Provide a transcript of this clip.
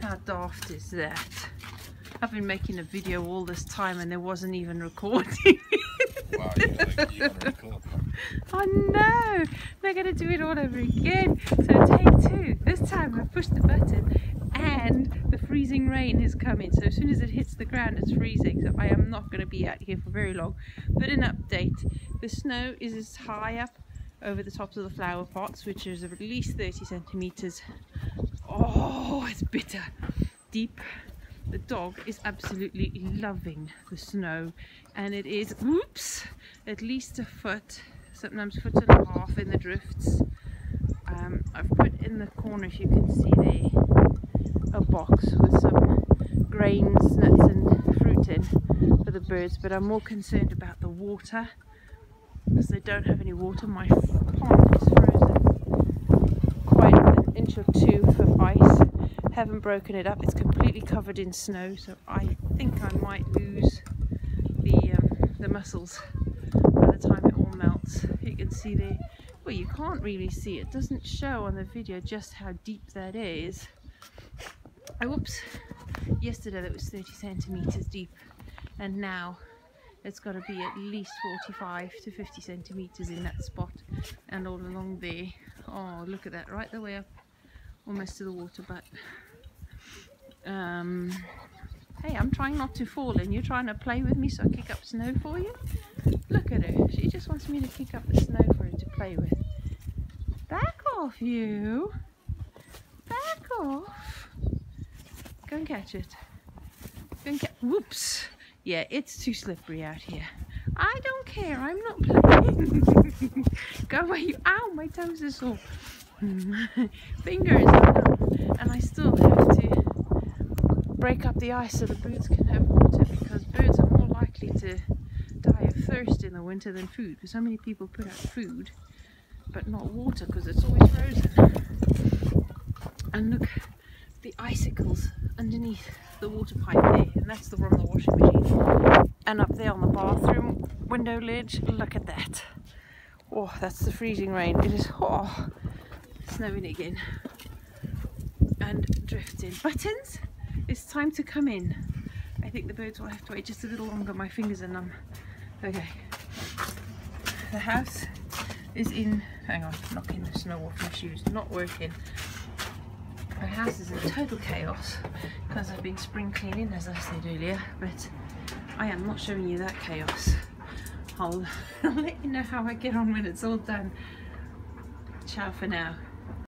How daft is that? I've been making a video all this time and there wasn't even recording. Wow, you're gonna record. I know! They're going to do it all over again. So take two. This time I pushed the button and the freezing rain is coming. So as soon as it hits the ground, it's freezing. So I am not going to be out here for very long. But an update. The snow is as high up over the tops of the flower pots, which is at least 30 centimeters. Oh, it's bitter. Deep. The dog is absolutely loving the snow, and it is, oops, at least a foot, sometimes a foot and a half in the drifts. I've put in the corner, if you can see there, a box with some grains, nuts and fruit in for the birds, but I'm more concerned about the water because they don't have any water. My pond is frozen quite an inch or two of ice. Haven't broken it up, it's completely covered in snow, so I think I might lose the mussels by the time it all melts. You can see there, well, you can't really see, it doesn't show on the video just how deep that is. Oh, whoops, yesterday that was 30 centimeters deep, and now it's got to be at least 45 to 50 centimeters in that spot and all along there. Oh, look at that, right the way up almost to the water butt. Hey, I'm trying not to fall and you're trying to play with me so I kick up snow for you? Look at her, she just wants me to kick up the snow for her to play with. Back off, you! Back off! Go and catch it. Go and catch, whoops! Yeah, it's too slippery out here. I don't care, I'm not playing. Go away, ow, my toes are sore. Fingers, and I still have to break up the ice so the birds can have water, because birds are more likely to die of thirst in the winter than food, because so many people put out food but not water because it's always frozen. And look, the icicles underneath the water pipe there, and that's the one on the washing machine, and up there on the bathroom window ledge, look at that. Oh, that's the freezing rain. It is, oh, snowing again and drifting. Buttons, it's time to come in. I think the birds will have to wait just a little longer. My fingers are numb. Okay, the house is in, hang on, knocking the snow off my shoes, not working. My house is in total chaos because I've been spring cleaning, as I said earlier, but I am not showing you that chaos. I'll let you know how I get on when it's all done. Ciao for now.